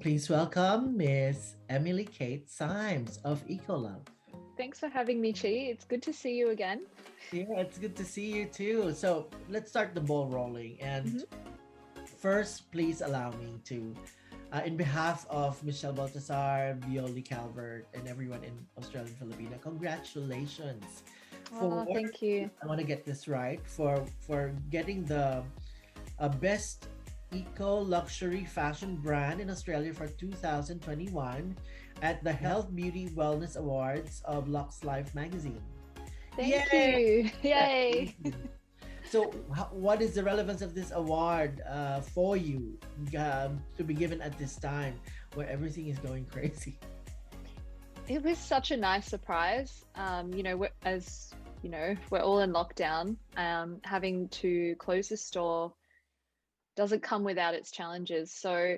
Please welcome Miss Emily Kate Symes of Ecolove. Thanks for having me, Chi. It's good to see you again. Yeah, it's good to see you too. So let's start the ball rolling. And hmm first, please allow me to, in behalf of Michelle Baltasar, Violi Calvert, and everyone in Australian Filipina, congratulations for, Oh, thank you. I want to get this right, for getting the best eco luxury fashion brand in Australia for 2021 at the Health Beauty Wellness Awards of Lux Life magazine. Thank Yay! you. Yay. So, what is the relevance of this award for you to be given at this time where everything is going crazy? It was such a nice surprise. As you know, we're all in lockdown. Having to close the store doesn't come without its challenges. So,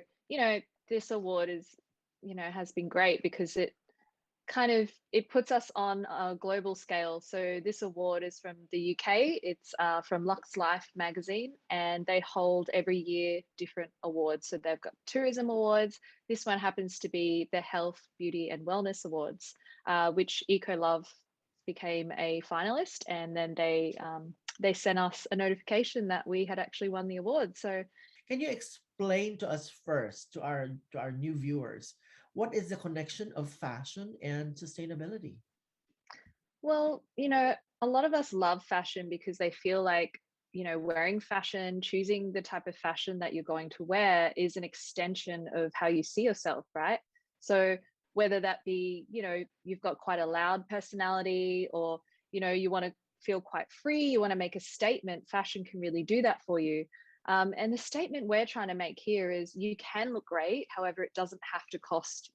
this award has been great because it puts us on a global scale. So this award is from the UK. It's from Lux Life magazine, and they hold every year different awards. So they've got tourism awards. This one happens to be the Health, Beauty and Wellness Awards, which EcoLove became a finalist, and then they sent us a notification that we had actually won the award. So Can you explain to us first, to our new viewers, what is the connection of fashion and sustainability? Well, a lot of us love fashion because they feel like, wearing fashion, choosing the type of fashion that you're going to wear is an extension of how you see yourself, right? So whether that be, you've got quite a loud personality, or, you want to feel quite free, you want to make a statement, fashion can really do that for you. And the statement we're trying to make here is you can look great. However, it doesn't have to cost,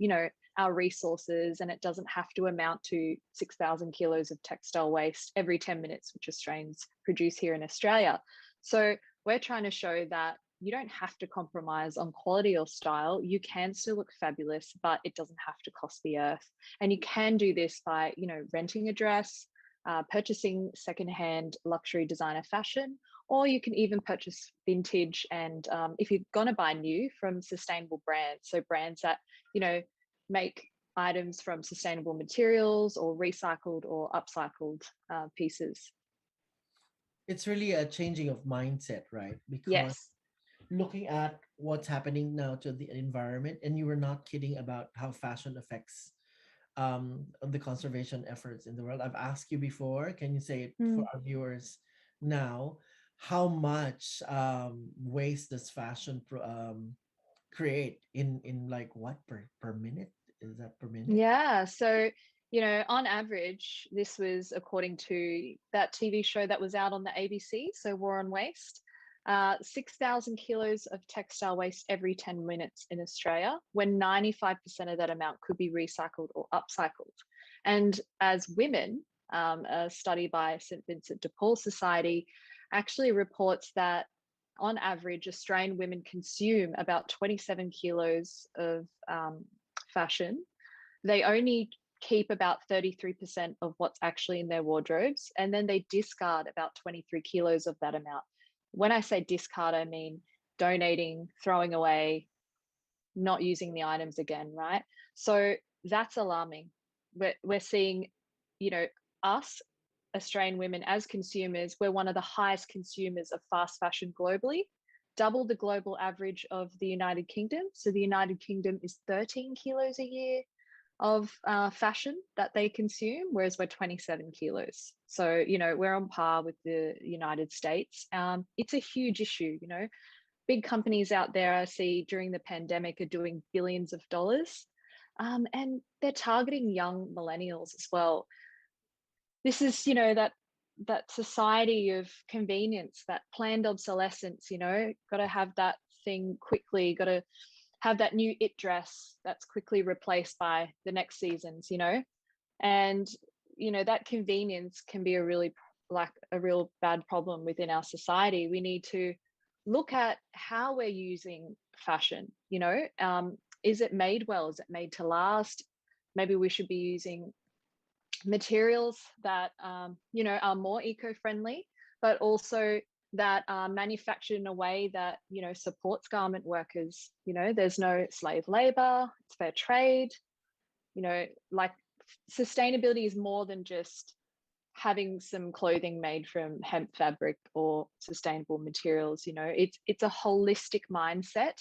our resources, and it doesn't have to amount to 6,000 kilos of textile waste every 10 minutes, which Australians produce here in Australia. So we're trying to show that you don't have to compromise on quality or style. You can still look fabulous, but it doesn't have to cost the earth. And you can do this by, renting a dress, purchasing secondhand luxury designer fashion, or you can even purchase vintage. And if you're going to buy new, from sustainable brands, so brands that, make items from sustainable materials or recycled or upcycled pieces. It's really a changing of mindset, right? Because Yes. looking at what's happening now to the environment, and you were not kidding about how fashion affects the conservation efforts in the world. I've asked you before. Can you say it for Mm. our viewers now? How much waste does fashion create in like what per minute? Is that per minute? Yeah. So, on average, this was according to that TV show that was out on the ABC, so War on Waste. 6,000 kilos of textile waste every 10 minutes in Australia, when 95% of that amount could be recycled or upcycled. And as women, a study by St. Vincent de Paul Society actually reports that on average, Australian women consume about 27 kilos of fashion. They only keep about 33% of what's actually in their wardrobes, and then they discard about 23 kilos of that amount. When I say discard, I mean donating, throwing away, not using the items again, right? So that's alarming. We're seeing, you know, us Australian women as consumers, we're one of the highest consumers of fast fashion globally, double the global average of the United Kingdom. So the United Kingdom is 13 kilos a year of fashion that they consume, whereas we're 27 kilos. So, we're on par with the United States. It's a huge issue. Big companies out there I see during the pandemic are doing billions of dollars, and they're targeting young millennials as well. This is, that society of convenience, that planned obsolescence. Got to have that thing quickly, got to have that new it dress that's quickly replaced by the next seasons. And that convenience can be a real bad problem within our society. We need to look at how we're using fashion. Is it made well? Is it made to last? Maybe we should be using materials that are more eco-friendly, but also that are manufactured in a way that, you know, supports garment workers. You know, there's no slave labor, it's fair trade. You know, like sustainability is more than just having some clothing made from hemp fabric or sustainable materials. You know, it's a holistic mindset,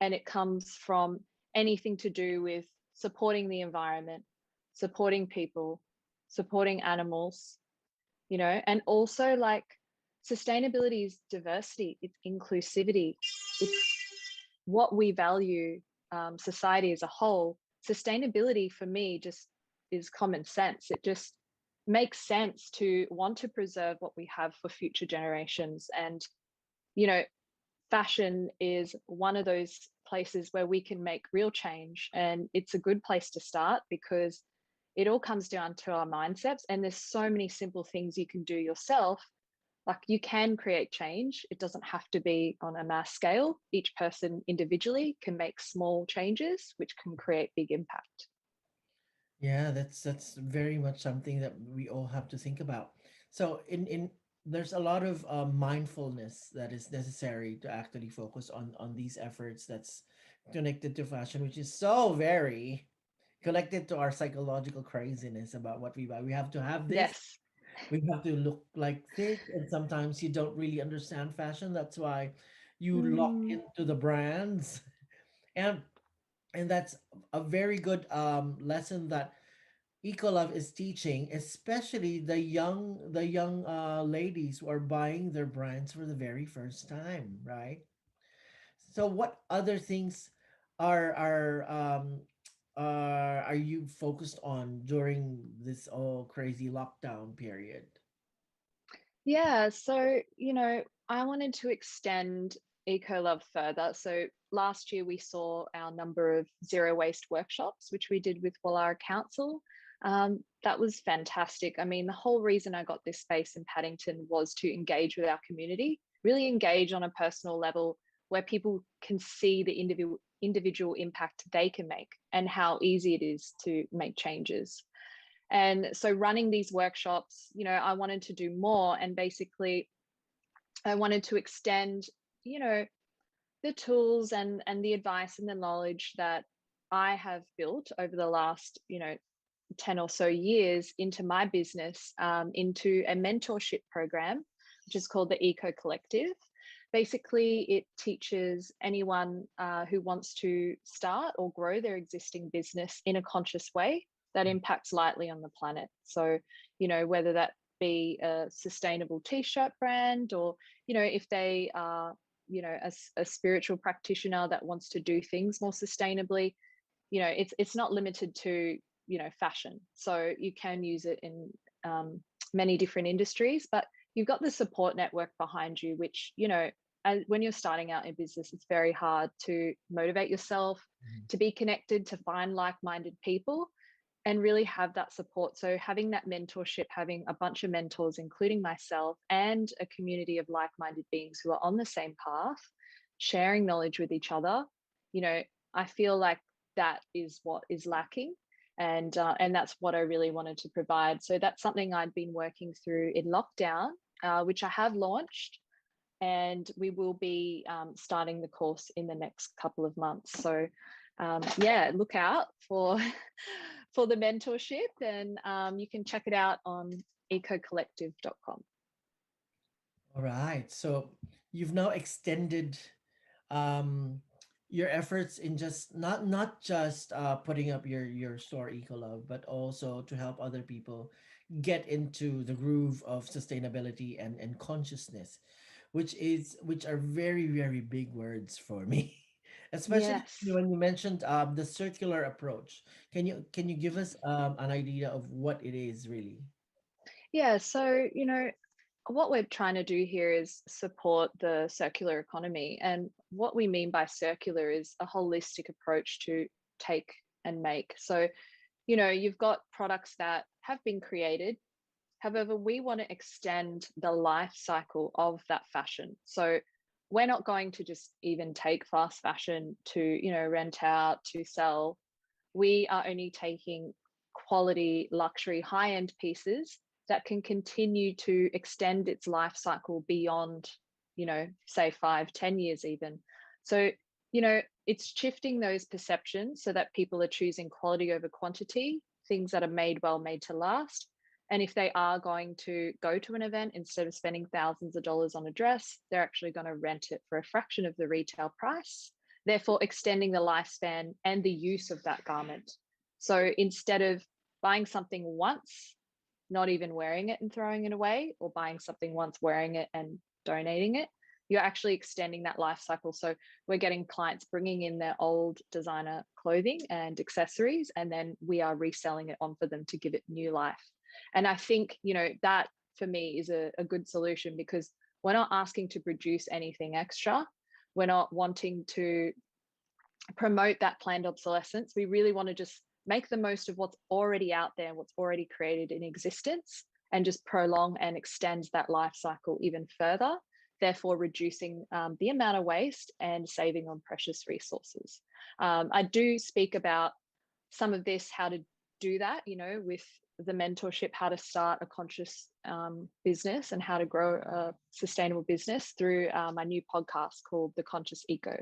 and it comes from anything to do with supporting the environment, supporting people, supporting animals, you know, and also like sustainability is diversity, it's inclusivity, it's what we value, society as a whole. Sustainability for me just is common sense. It just makes sense to want to preserve what we have for future generations. And, you know, fashion is one of those places where we can make real change. And it's a good place to start because it all comes down to our mindsets. And there's so many simple things you can do yourself. Like you can create change. It doesn't have to be on a mass scale. Each person individually can make small changes, which can create big impact. Yeah, that's very much something that we all have to think about. So in there's a lot of mindfulness that is necessary to actually focus on these efforts that's connected to fashion, which is so very connected to our psychological craziness about what we buy. We have to have this. Yes. We have to look like this, and sometimes you don't really understand fashion. That's why you lock Mm, into the brands, and that's a very good lesson that Ecolove is teaching, especially the young ladies who are buying their brands for the very first time, right? So, what other things are you focused on during this all crazy lockdown period? yeah. So, you know, I wanted to extend Eco Love further. So last year we saw our number of zero waste workshops, which we did with Wallara Council. That was fantastic. I mean, the whole reason I got this space in Paddington was to engage with our community, really engage on a personal level where people can see the individual impact they can make and how easy it is to make changes. And so running these workshops, you know, I wanted to do more, and basically I wanted to extend, you know, the tools and the advice and the knowledge that I have built over the last, you know, 10 or so years into my business, into a mentorship program, which is called the Eco Collective. Basically, it teaches anyone who wants to start or grow their existing business in a conscious way that impacts lightly on the planet. So, you know, whether that be a sustainable t-shirt brand, or, you know, if they are, you know, a spiritual practitioner that wants to do things more sustainably, you know, it's not limited to, you know, fashion. So you can use it in many different industries, but you've got the support network behind you, which, you know, when you're starting out in business, it's very hard to motivate yourself, Mhm. to be connected, to find like-minded people and really have that support. So having that mentorship, having a bunch of mentors, including myself, and a community of like-minded beings who are on the same path, sharing knowledge with each other, you know, I feel like that is what is lacking. And that's what I really wanted to provide. So that's something I'd been working through in lockdown, which I have launched, and we will be starting the course in the next couple of months. So yeah, look out for for the mentorship, and you can check it out on ecocollective.com. All right. So you've now extended um your efforts in just not just putting up your store Ecolove, but also to help other people get into the groove of sustainability and consciousness, which are very big words for me. Especially Yes. when you mentioned the circular approach. Can you give us an idea of what it is really? Yeah. So, you know, what we're trying to do here is support the circular economy. And what we mean by circular is a holistic approach to take and make. So, you know, you've got products that have been created. However, we want to extend the life cycle of that fashion. So we're not going to just even take fast fashion to, you know, rent out, to sell. We are only taking quality, luxury, high-end pieces that can continue to extend its life cycle beyond, say 5-10 years even. So, it's shifting those perceptions so that people are choosing quality over quantity, things that are made well, made to last. And if they are going to go to an event, instead of spending thousands of dollars on a dress, they're actually going to rent it for a fraction of the retail price, therefore extending the lifespan and the use of that garment. So instead of buying something once, not even wearing it and throwing it away, or buying something once, wearing it and donating it, you're actually extending that life cycle. So we're getting clients bringing in their old designer clothing and accessories, and then we are reselling it on for them to give it new life. And I think, that for me is a good solution, because we're not asking to produce anything extra. We're not wanting to promote that planned obsolescence. We really want to just make the most of what's already out there, what's already created in existence, and just prolong and extend that life cycle even further, therefore reducing the amount of waste and saving on precious resources. I do speak about some of this, how to do that, with the mentorship, how to start a conscious business and how to grow a sustainable business, through my new podcast called The Conscious Eco.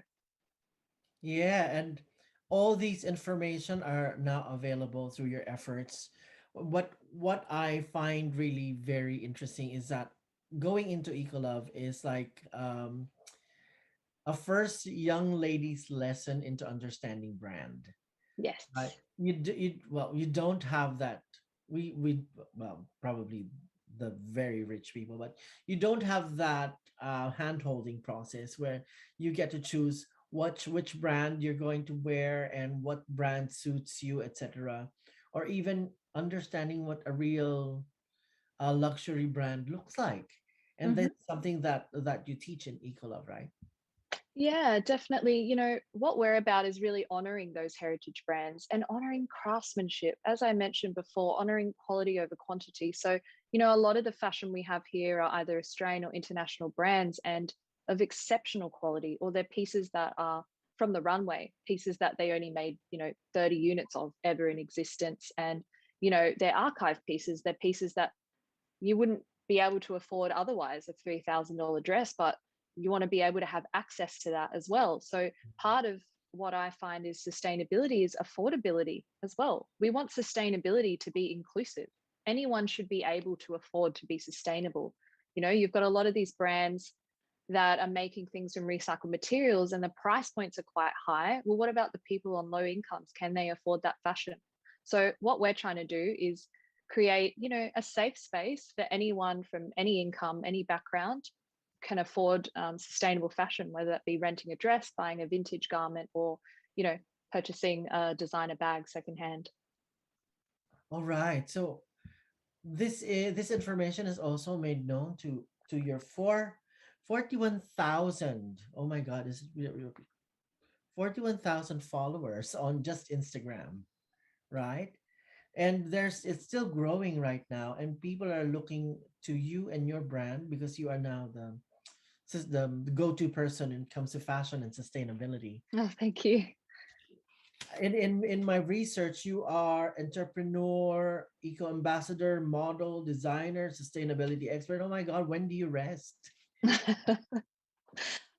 Yeah, and all these information are now available through your efforts. What I find really very interesting is that going into Ecolove is like a first young lady's lesson into understanding brand. Yes. Right? You don't have that. We well, probably the very rich people, but you don't have that hand holding process where you get to choose which brand you're going to wear and what brand suits you, etc. Or even understanding what a real luxury brand looks like. And Mm-hmm. that's something that you teach in Ecolove, right? Yeah, definitely. What we're about is really honoring those heritage brands and honoring craftsmanship. As I mentioned before, honoring quality over quantity. So, a lot of the fashion we have here are either Australian or international brands, and of exceptional quality, or they're pieces that are from the runway, pieces that they only made, 30 units of ever in existence. And, they're archive pieces. They're pieces that you wouldn't be able to afford otherwise, a $3,000 dress, but you want to be able to have access to that as well. So part of what I find is sustainability is affordability as well. We want sustainability to be inclusive. Anyone should be able to afford to be sustainable. You've got a lot of these brands that are making things from recycled materials, and the price points are quite high. Well, what about the people on low incomes? Can they afford that fashion? So what we're trying to do is create, a safe space for anyone from any income, any background, can afford sustainable fashion, whether that be renting a dress, buying a vintage garment, or, purchasing a designer bag secondhand. All right. So this information is also made known to your 41,000. Oh my God, is it 41,000 followers on just Instagram, right? And it's still growing right now, and people are looking to you and your brand because you are now the go-to person when it comes to fashion and sustainability. Oh, thank you. In my research, you are entrepreneur, eco ambassador, model, designer, sustainability expert. Oh my God, when do you rest?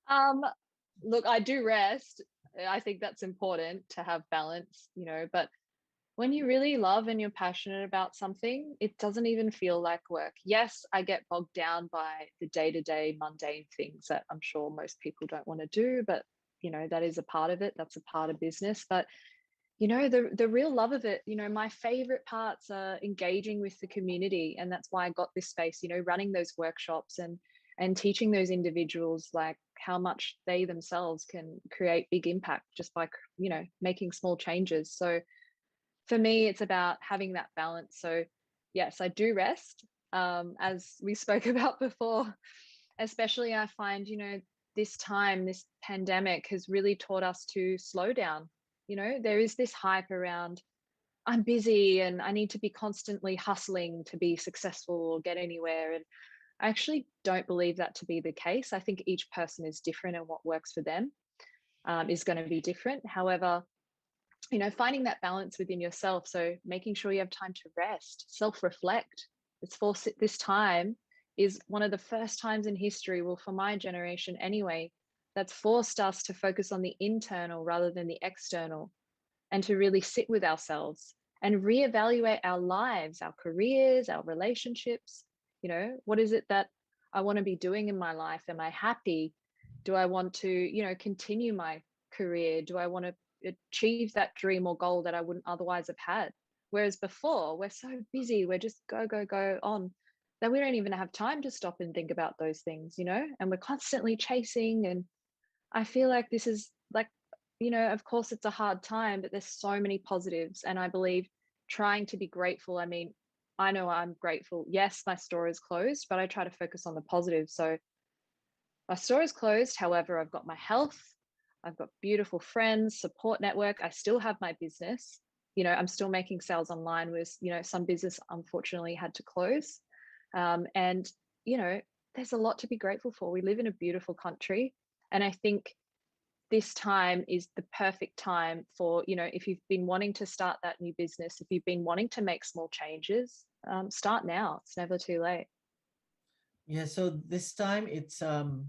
um, Look, I do rest. I think that's important to have balance, but when you really love and you're passionate about something, it doesn't even feel like work. Yes, I get bogged down by the day-to-day mundane things that I'm sure most people don't want to do, but that is a part of it. That's a part of business. But the real love of it, my favorite parts are engaging with the community. And that's why I got this space, running those workshops and teaching those individuals like how much they themselves can create big impact just by making small changes. So for me, it's about having that balance. So yes, I do rest, as we spoke about before. Especially I find, this pandemic has really taught us to slow down. There is this hype around, I'm busy and I need to be constantly hustling to be successful or get anywhere. And I actually don't believe that to be the case. I think each person is different, and what works for them is going to be different. However, finding that balance within yourself. So making sure you have time to rest, self-reflect, This time is one of the first times in history, well, for my generation anyway, that's forced us to focus on the internal rather than the external, and to really sit with ourselves and reevaluate our lives, our careers, our relationships. What is it that I want to be doing in my life? Am I happy? Do I want to, continue my career? Do I want to achieve that dream or goal that I wouldn't otherwise have had? Whereas before, we're so busy, we're just go on, that we don't even have time to stop and think about those things, and we're constantly chasing. And I feel like this is like, of course it's a hard time, but there's so many positives. And I believe trying to be grateful. I mean, I know I'm grateful. Yes, my store is closed, but I try to focus on the positive. So my store is closed. However, I've got my health. I've got beautiful friends, support network. I still have my business. I'm still making sales online with, some business unfortunately had to close. And, there's a lot to be grateful for. We live in a beautiful country. And I think this time is the perfect time for, if you've been wanting to start that new business, if you've been wanting to make small changes, start now. It's never too late. Yeah, so this time it's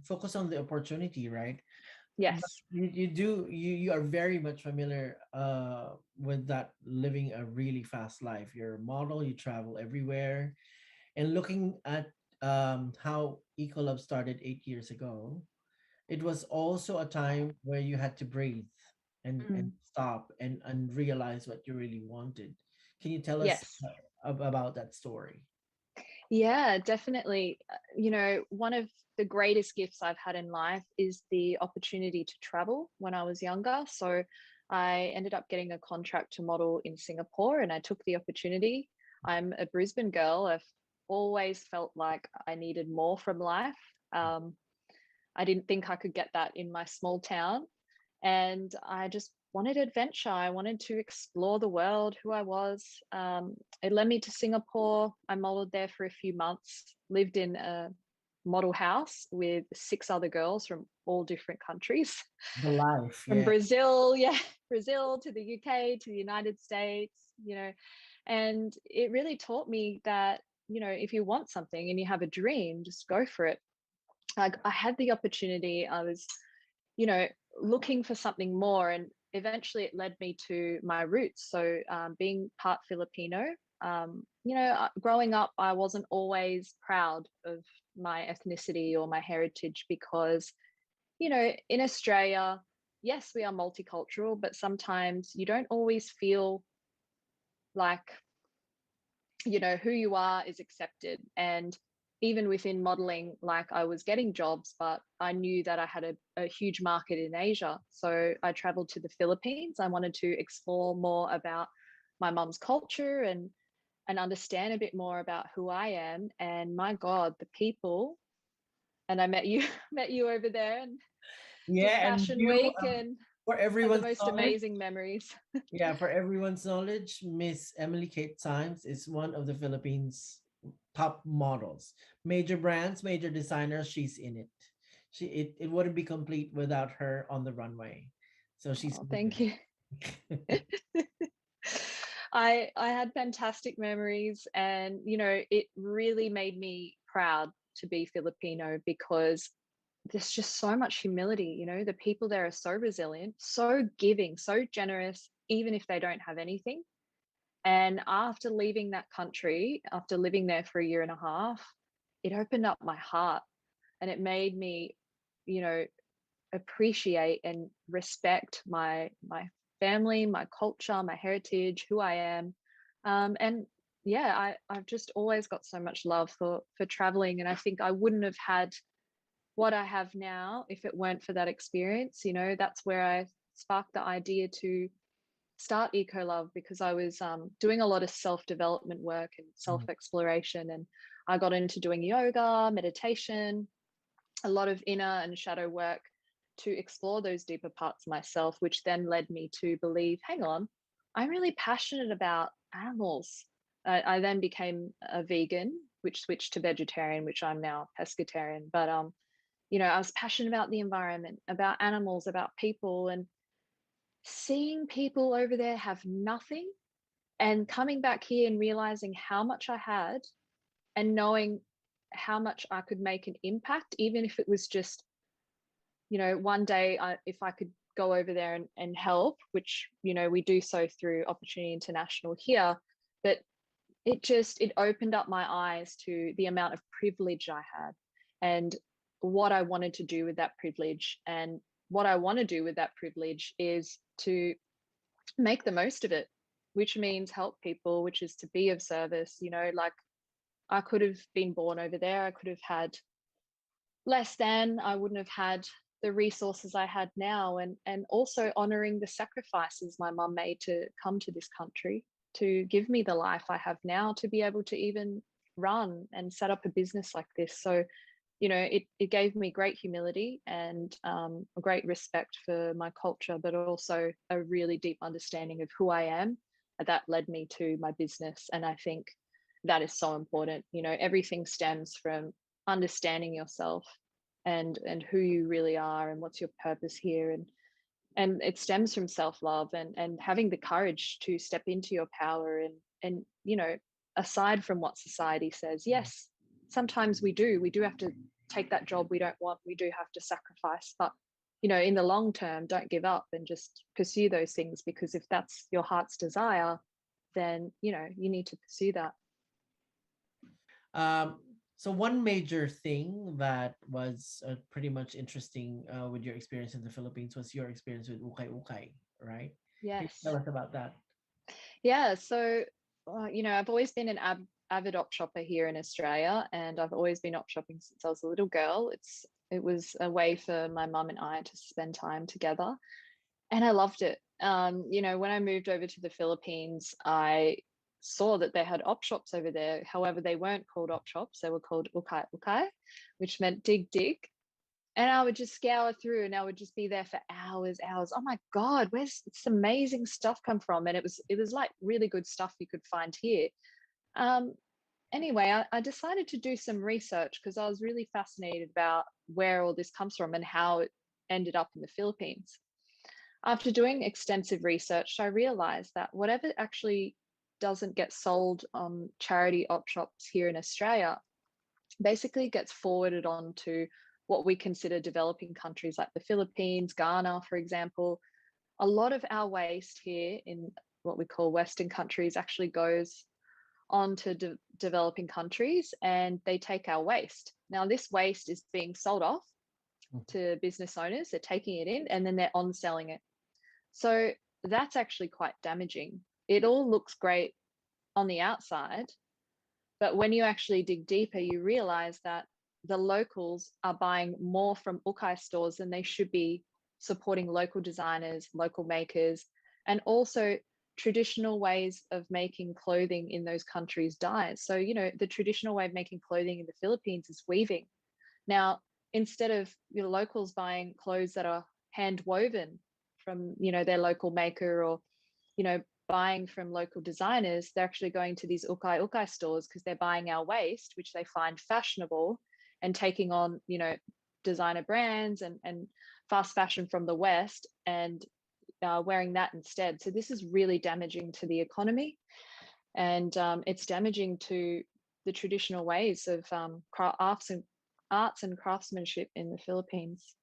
focus on the opportunity, right? But Yes. you are very much familiar with that, living a really fast life. You're a model, you travel everywhere. And looking at how Ecolab started 8 years ago, it was also a time where you had to breathe and Mm. stop and realize what you really wanted. Can you tell us Yes. about that story? Yeah, definitely. One of the greatest gifts I've had in life is the opportunity to travel when I was younger. So I ended up getting a contract to model in Singapore, and I took the opportunity. I'm a Brisbane girl. I've always felt like I needed more from life. Um, I didn't think I could get that in my small town. And I just wanted adventure. I wanted to explore the world, who I was. It led me to Singapore. I modeled there for a few months, lived in a model house with 6 other girls from all different countries, The life, from yeah. Brazil, yeah, Brazil to the UK to the United States. And it really taught me that, if you want something and you have a dream, just go for it. Like, I had the opportunity. I was, you know, looking for something more. And eventually it led me to my roots. So being part Filipino, growing up, I wasn't always proud of my ethnicity or my heritage because, in Australia, yes, we are multicultural, but sometimes you don't always feel like, who you are is accepted. And even within modeling, like, I was getting jobs, but I knew that I had a huge market in Asia. So I traveled to the Philippines. I wanted to explore more about my mum's culture and understand a bit more about who I am. And my God, the people, and I met you, met you over there and did Yeah, and Fashion you, Week and for had the everyone's most knowledge, amazing memories. yeah, for everyone's knowledge, Miss Emily Kate Symes is one of the Philippines' top models. Major brands, major designers, she's in it. It wouldn't be complete without her on the runway. So she's Oh, thank major. you. I had fantastic memories, and it really made me proud to be Filipino because there's just so much humility. The people there are so resilient, so giving, so generous, even if they don't have anything. And after leaving that country, after living there for a year and a half, it opened up my heart, and it made me, you know, appreciate and respect my family, my culture, my heritage, who I am. And yeah, I've just always got so much love for traveling. And I think I wouldn't have had what I have now if it weren't for that experience. That's where I sparked the idea to start Ecolove, because I was doing a lot of self-development work and Mm. self-exploration. And I got into doing yoga, meditation, a lot of inner and shadow work to explore those deeper parts of myself, which then led me to believe, hang on, I'm really passionate about animals. I then became a vegan, which switched to vegetarian, which I'm now pescatarian. But I was passionate about the environment, about animals, about people, and seeing people over there have nothing and coming back here and realizing how much I had and knowing how much I could make an impact, even if it was just, one day if I could go over there and help, which, we do so through Opportunity International here. But it opened up my eyes to the amount of privilege I had and what I wanted to do with that privilege. And what I want to do with that privilege is to make the most of it, which means help people, which is to be of service. Like, I could have been born over there. I could have had less than, I wouldn't have had the resources I had now. And also honoring the sacrifices my mum made to come to this country, to give me the life I have now, to be able to even run and set up a business like this. So, it gave me great humility and a great respect for my culture, but also a really deep understanding of who I am. That led me to my business. And I think that is so important. Everything stems from understanding yourself and who you really are and what's your purpose here. And it stems from self-love and having the courage to step into your power. And aside from what society says, yes, sometimes we do have to take that job we don't want, we do have to sacrifice, but in the long term, don't give up and just pursue those things, because if that's your heart's desire, then you need to pursue that. Um, so one major thing that was pretty much interesting with your experience in the Philippines was your experience with Ukay Ukay, right? Can you tell Yes. us about that? Yeah, so I've always been an avid op shopper here in Australia, and I've always been op shopping since I was a little girl. It was a way for my mum and I to spend time together, and I loved it. When I moved over to the Philippines, I saw that they had op shops over there. However, they weren't called op shops; they were called ukay ukay, which meant dig dig. And I would just scour through and I would just be there for hours, hours. Oh my God, where's this amazing stuff come from? And it was like really good stuff you could find here. Um, anyway, I decided to do some research because I was really fascinated about where all this comes from and how it ended up in the Philippines. After doing extensive research, I realized that whatever actually doesn't get sold on charity op shops here in Australia basically gets forwarded on to what we consider developing countries like the Philippines, Ghana, for example. A lot of our waste here in what we call Western countries actually goes on to developing countries, and they take our waste. Now, this waste is being sold off to business owners. They're taking it in and then they're on selling it. So that's actually quite damaging. It all looks great on the outside, but when you actually dig deeper, you realize that the locals are buying more from Ukai stores than they should be, supporting local designers, local makers, and also traditional ways of making clothing in those countries dies. So, the traditional way of making clothing in the Philippines is weaving. Now, instead of locals buying clothes that are hand woven from their local maker, or buying from local designers, they're actually going to these ukai ukai stores because they're buying our waste, which they find fashionable, and taking on designer brands and fast fashion from the West, and wearing that instead. So this is really damaging to the economy, and it's damaging to the traditional ways of arts and craftsmanship in the Philippines.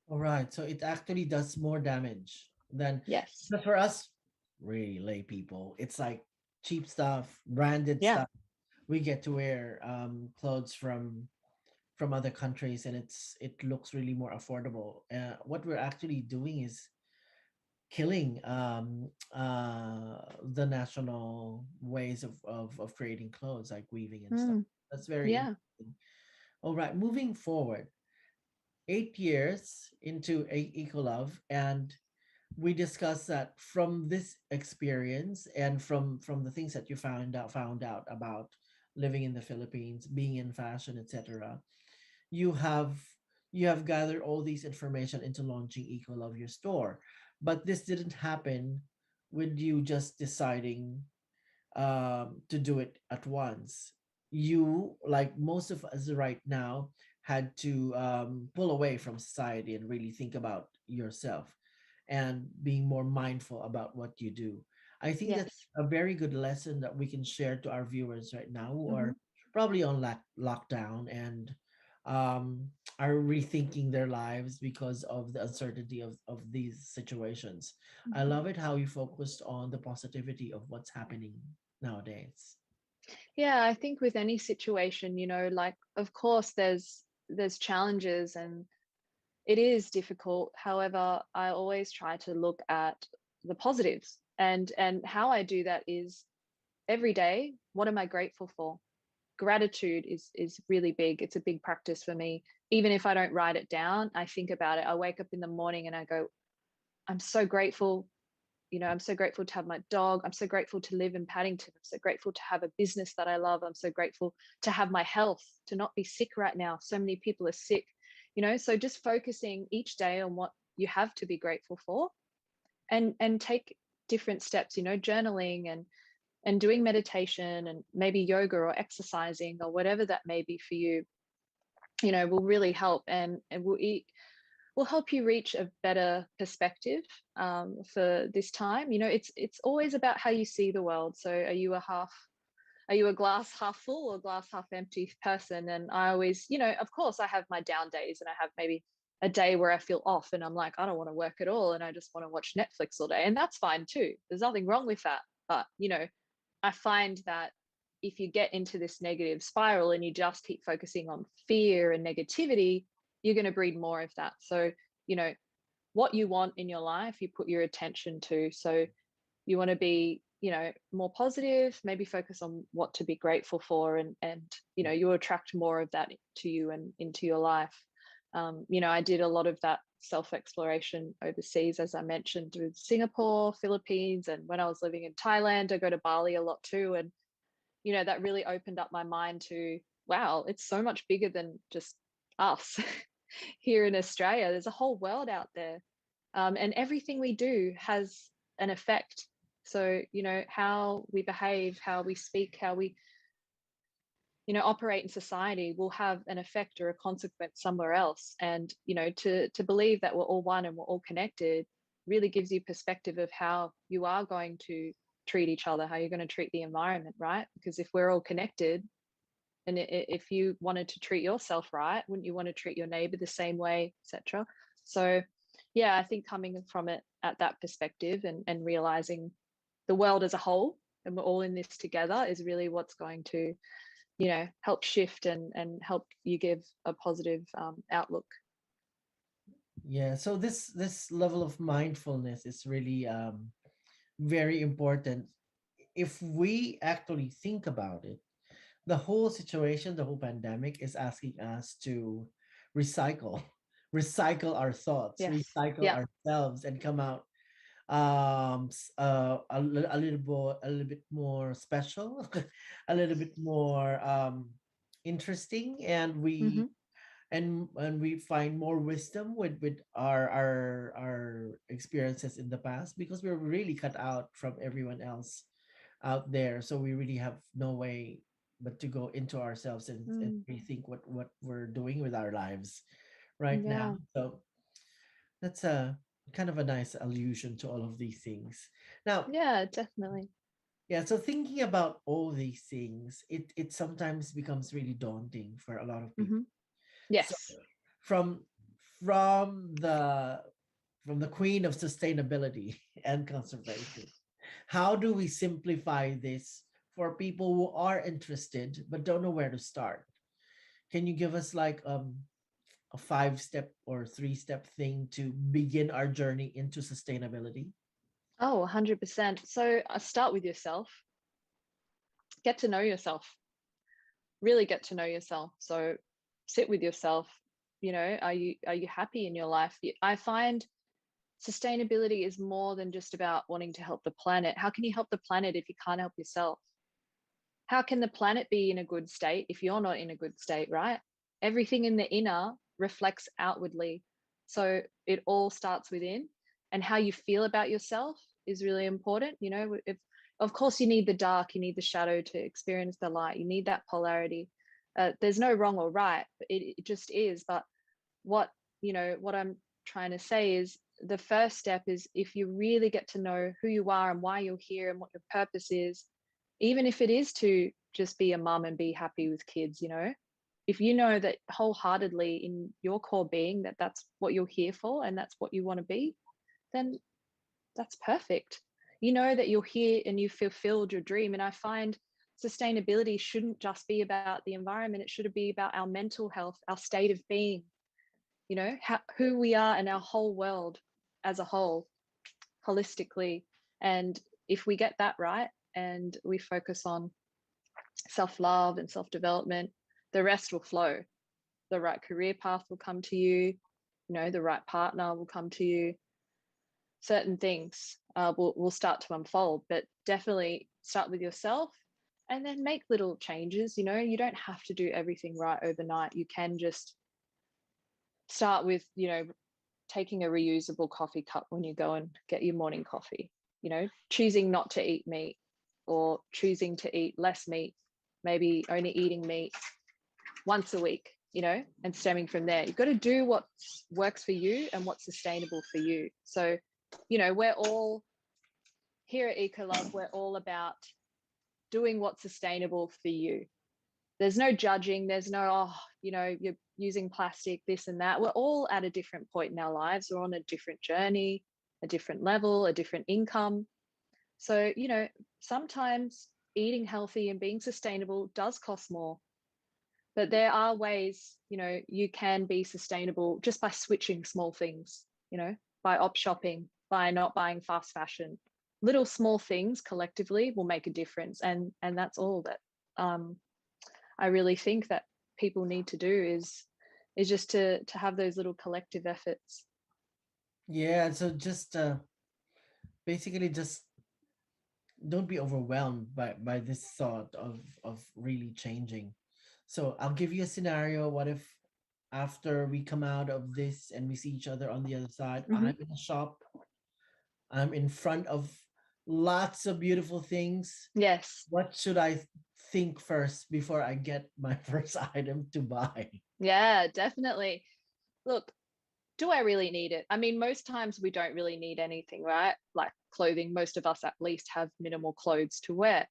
All right. So it actually does more damage than, Yes. but for us, really lay people, it's like cheap stuff, branded Yeah. stuff. We get to wear clothes from other countries, and it looks really more affordable. What we're actually doing is killing the national ways of creating clothes, like weaving and stuff. Mm, That's very yeah. interesting. All right, moving forward, 8 years into Ecolove, and we discussed that from this experience and from the things that you found out about living in the Philippines, being in fashion, etc. You have you have gathered all these information into launching Ecolove, your store, but this didn't happen with you just deciding to do it at once. You, like most of us right now, had to pull away from society and really think about yourself and being more mindful about what you do. I think that's Yes. a very good lesson that we can share to our viewers right now who Hmm. are probably on lockdown and are rethinking their lives because of the uncertainty of these situations. I Mhm. love it how you focused on the positivity of what's happening nowadays. Yeah, I think with any situation, like of course there's challenges and it is difficult. However, I always try to look at the positives. And how I do that is every day, what am I grateful for? Gratitude is really big. It's a big practice for me. Even if I don't write it down, I think about it. I wake up in the morning and I go, I'm so grateful. I'm so grateful to have my dog. I'm so grateful to live in Paddington. I'm so grateful to have a business that I love. I'm so grateful to have my health, to not be sick right now. So many people are sick, so just focusing each day on what you have to be grateful for, and take different steps, journaling and doing meditation and maybe yoga or exercising or whatever that may be for you, will really help, and will help you reach a better perspective for this time. It's always about how you see the world. So are you a glass half full or glass half empty person? And I always, of course I have my down days, and I have maybe a day where I feel off and I'm like, I don't want to work at all and I just want to watch Netflix all day, and that's fine too. There's nothing wrong with that. But I find that if you get into this negative spiral and you just keep focusing on fear and negativity, you're going to breed more of that. So, you know, what you want in your life, you put your attention to. So you want to be, more positive, maybe focus on what to be grateful for, and you attract more of that to you and into your life. I did a lot of that self-exploration overseas, as I mentioned, through Singapore, Philippines, and when I was living in Thailand, I go to Bali a lot too. And that really opened up my mind to, wow, it's so much bigger than just us here in Australia. There's a whole world out there. And everything we do has an effect. So, how we behave, how we speak, how we, operate in society will have an effect or a consequence somewhere else. And, to believe that we're all one and we're all connected really gives you perspective of how you are going to treat each other, how you're going to treat the environment, right? Because if we're all connected, and if you wanted to treat yourself right, wouldn't you want to treat your neighbor the same way, etc.? So, yeah, I think coming from it at that perspective, and realizing the world as a whole and we're all in this together is really what's going to, help shift and help you give a positive outlook. Yeah, so this level of mindfulness is really very important. If we actually think about it, the whole situation, the whole pandemic is asking us to recycle, recycle our thoughts, Yes. recycle Yeah. ourselves, and come out a little bit more special, a little bit more interesting, and Mm-hmm. we find more wisdom with our experiences in the past, because we're really cut out from everyone else out there, so we really have no way but to go into ourselves and Mm, rethink what we're doing with our lives right now. yeah. So that's a kind of a nice allusion to all of these things. Now, Yeah, definitely. yeah, so thinking about all these things, it sometimes becomes really daunting for a lot of people. Mm-hmm. So Yes. from from the from the queen of sustainability and conservation, how do we simplify this for people who are interested but don't know where to start? Can you give us like a 5 step or 3 step thing to begin our journey into sustainability? Oh, 100%. So I start with yourself. Get to know yourself. Really get to know yourself. So sit with yourself. Are you happy in your life? I find sustainability is more than just about wanting to help the planet. How can you help the planet if you can't help yourself? How can the planet be in a good state if you're not in a good state, right? Everything in the inner reflects outwardly. So it all starts within, and how you feel about yourself is really important. If of course you need the dark, you need the shadow to experience the light, you need that polarity. There's no wrong or right, it just is. But what what I'm trying to say is the first step is, if you really get to know who you are and why you're here and what your purpose is, even if it is to just be a mum and be happy with kids, if you know that wholeheartedly in your core being that that's what you're here for and that's what you want to be, then that's perfect. You know that you're here and you fulfilled your dream. And I find sustainability shouldn't just be about the environment. It should be about our mental health, our state of being, who we are and our whole world as a whole, holistically. And if we get that right and we focus on self-love and self-development, the rest will flow. The right career path will come to you, the right partner will come to you. Certain things will start to unfold, but definitely start with yourself and then make little changes. You don't have to do everything right overnight. You can just start with, taking a reusable coffee cup when you go and get your morning coffee, choosing not to eat meat or choosing to eat less meat, maybe only eating meat once a week, and stemming from there. You've got to do what works for you and what's sustainable for you. So, we're all here at Ecolove, we're all about doing what's sustainable for you. There's no judging. There's no, you're using plastic, this and that. We're all at a different point in our lives. We're on a different journey, a different level, a different income. So, sometimes eating healthy and being sustainable does cost more. But there are ways, you can be sustainable just by switching small things, by op shopping, by not buying fast fashion. Little small things collectively will make a difference. And that's all that I really think that people need to do is just to have those little collective efforts. Yeah, so just basically just don't be overwhelmed by this thought of really changing. So I'll give you a scenario. What if after we come out of this and we see each other on the other side, Mm-hmm. I'm in a shop, I'm in front of lots of beautiful things. Yes. What should I think first before I get my first item to buy? Yeah, definitely. Look, do I really need it? I mean, most times we don't really need anything, right? Like clothing, most of us at least have minimal clothes to wear.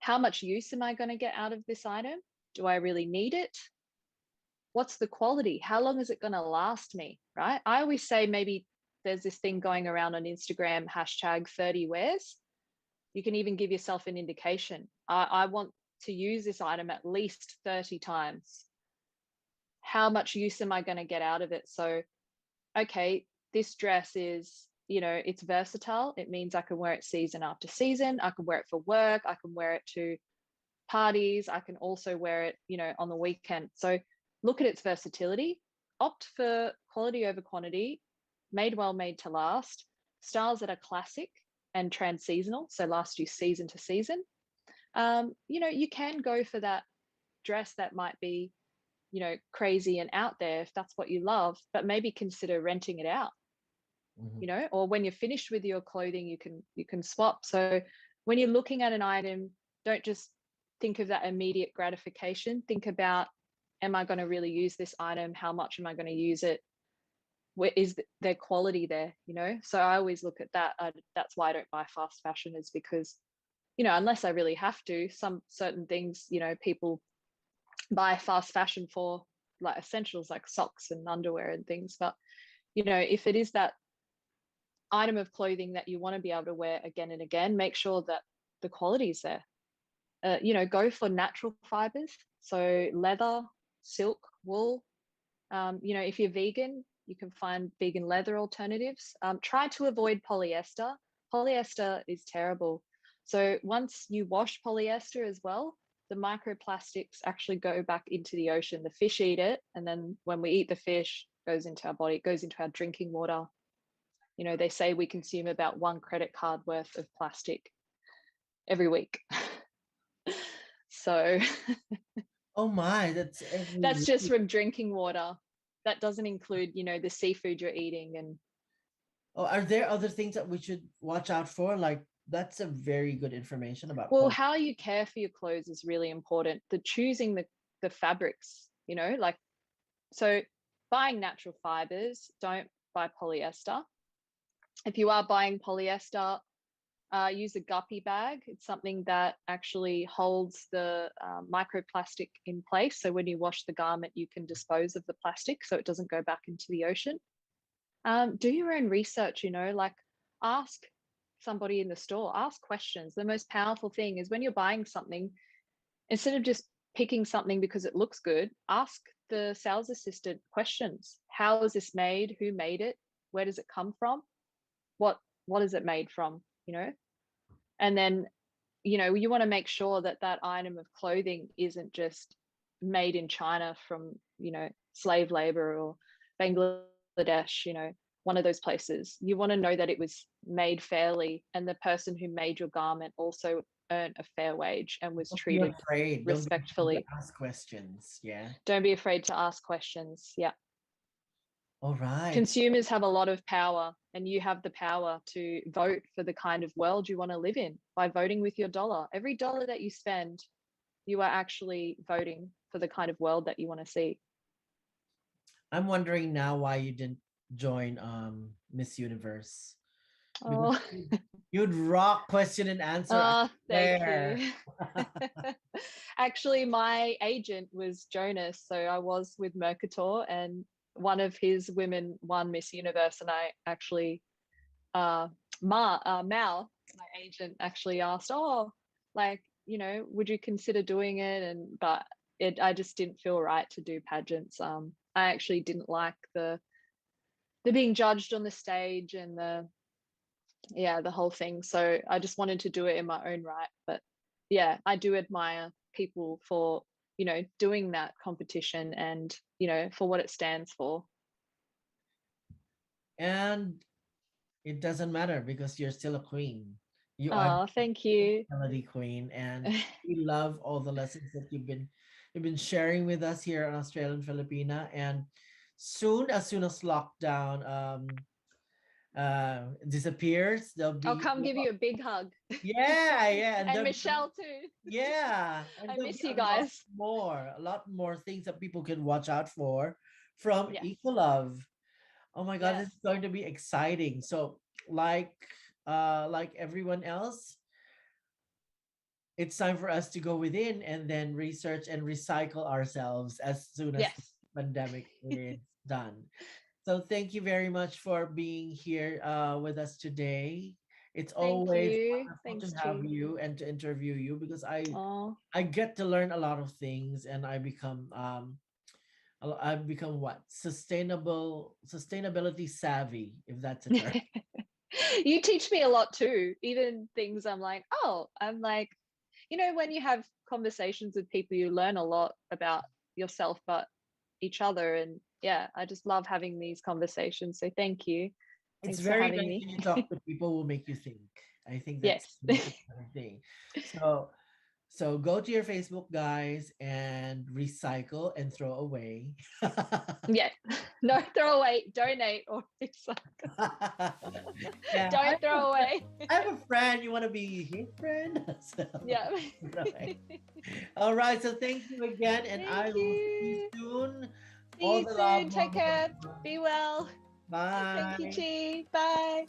How much use am I going to get out of this item? Do I really need it? What's the quality? How long is it going to last me, right? I always say maybe there's this thing going around on Instagram, hashtag 30 wears. You can even give yourself an indication. I want to use this item at least 30 times. How much use am I going to get out of it? So, okay, this dress is, it's versatile. It means I can wear it season after season. I can wear it for work. I can wear it to parties. I can also wear it, on the weekend. So look at its versatility, opt for quality over quantity, made well, made to last, styles that are classic and trans-seasonal, so last you season to season. You can go for that dress that might be, crazy and out there if that's what you love, but maybe consider renting it out, Mm-hmm. or when you're finished with your clothing, you can swap. So when you're looking at an item, don't just think of that immediate gratification. Think about, am I going to really use this item? How much am I going to use it? Where is their quality there? So I always look at that. That's why I don't buy fast fashion, is because, unless I really have to, some certain things, people buy fast fashion for, like essentials like socks and underwear and things. But, if it is that item of clothing that you want to be able to wear again and again, make sure that the quality is there. Go for natural fibers. So leather, silk, wool. If you're vegan, you can find vegan leather alternatives. Try to avoid polyester. Polyester is terrible. So once you wash polyester as well, the microplastics actually go back into the ocean. The fish eat it. And then when we eat the fish, it goes into our body, it goes into our drinking water. They say we consume about 1 credit card worth of plastic every week. So Oh my, that's every that's just week. from drinking water. That doesn't include, the seafood you're eating. And Oh, are there other things that we should watch out for? Like, that's a very good information about well, poly. how you care for your clothes is really important. The choosing the fabrics, like, so buying natural fibers, don't buy polyester. If you are buying polyester, use a guppy bag. It's something that actually holds the microplastic in place. So when you wash the garment, you can dispose of the plastic so it doesn't go back into the ocean. Do your own research, like ask somebody in the store, ask questions. The most powerful thing is when you're buying something, instead of just picking something because it looks good, ask the sales assistant questions. How is this made? Who made it? Where does it come from? What is it made from? And then, you want to make sure that that item of clothing isn't just made in China from, slave labor or Bangladesh, one of those places. You want to know that it was made fairly and the person who made your garment also earned a fair wage and was treated respectfully. Don't ask questions. Yeah. Don't be afraid to ask questions. Yeah. All right. Consumers have a lot of power, and you have the power to vote for the kind of world you want to live in by voting with your dollar. Every dollar that you spend, you are actually voting for the kind of world that you want to see. I'm wondering now why you didn't join Miss Universe. Oh, you'd rock question and answer. Oh, thank you. Actually, my agent was Jonas, so I was with Mercator, and one of his women won Miss Universe, and I actually, Mal, my agent, actually asked, would you consider doing it? But I just didn't feel right to do pageants. I actually didn't like the being judged on the stage and the whole thing. So I just wanted to do it in my own right. But yeah, I do admire people for, doing that competition and, for what it stands for. And it doesn't matter because you're still a queen. You are thank you. Melody Queen, and we love all the lessons that you've been sharing with us here on Australian Filipina. And as soon as lockdown disappears, I'll come give you a big hug. Yeah, and Michelle too. Yeah, I miss you guys. A lot more things that people can watch out for from Ecolove. Oh my God, This is going to be exciting. So like everyone else, it's time for us to go within and then research and recycle ourselves as soon as the pandemic is done. So thank you very much for being here with us today. It's always wonderful to have you and to interview you because I get to learn a lot of things, and I've become what? Sustainability savvy, if that's a term. You teach me a lot too. Even things I'm like, when you have conversations with people, you learn a lot about yourself, but each other. And I just love having these conversations. So thank you. It's very nice when you talk to people who make you think. I think that's the thing. So go to your Facebook, guys, and recycle and throw away. No, throw away, donate or recycle. Don't throw away. I have a friend. You want to be his friend? Right. All right. So thank you again, and I will see you soon. See you soon. Take care. Be well. Bye. Thank you, Chi. Bye.